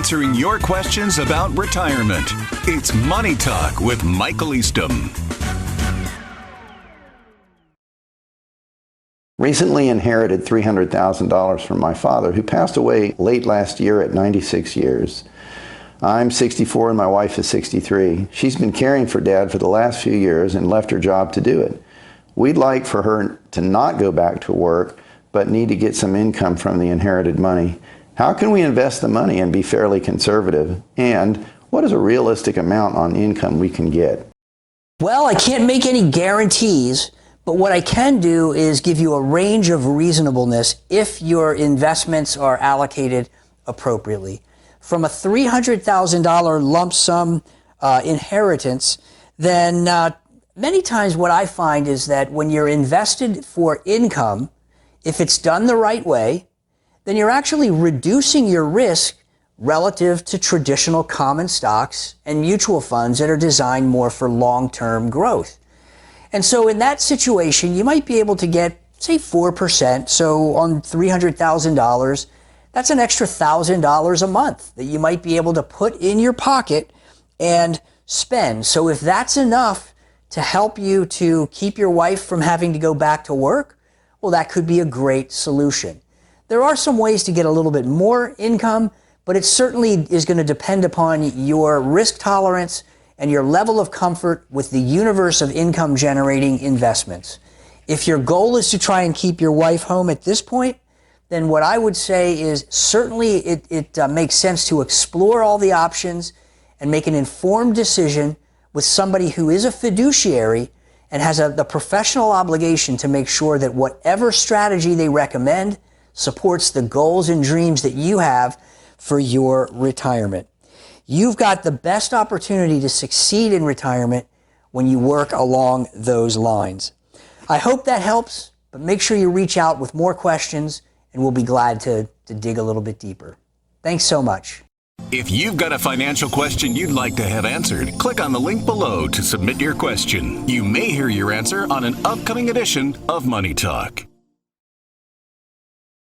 answering your questions about retirement. It's Money Talk with Michael Eastham. Recently inherited $300,000 from my father, who passed away late last year at 96 years. I'm 64 and my wife is 63. She's been caring for Dad for the last few years and left her job to do it. We'd like for her to not go back to work, but need to get some income from the inherited money. How can we invest the money and be fairly conservative? And what is a realistic amount on income we can get? Well, I can't make any guarantees, but what I can do is give you a range of reasonableness if your investments are allocated appropriately. From a $300,000 lump sum inheritance, then many times what I find is that when you're invested for income, if it's done the right way, then you're actually reducing your risk relative to traditional common stocks and mutual funds that are designed more for long-term growth. And so in that situation, you might be able to get, say, 4%. So on $300,000, that's an extra $1,000 a month that you might be able to put in your pocket and spend. So if that's enough to help you to keep your wife from having to go back to work, well, that could be a great solution. There are some ways to get a little bit more income, but it certainly is going to depend upon your risk tolerance and your level of comfort with the universe of income generating investments. If your goal is to try and keep your wife home at this point, then what I would say is certainly it makes sense to explore all the options and make an informed decision with somebody who is a fiduciary and has the professional obligation to make sure that whatever strategy they recommend supports the goals and dreams that you have for your retirement. You've got the best opportunity to succeed in retirement when you work along those lines. I hope that helps, but make sure you reach out with more questions and we'll be glad to dig a little bit deeper. Thanks so much. If you've got a financial question you'd like to have answered, click on the link below to submit your question. You may hear your answer on an upcoming edition of Money Talk.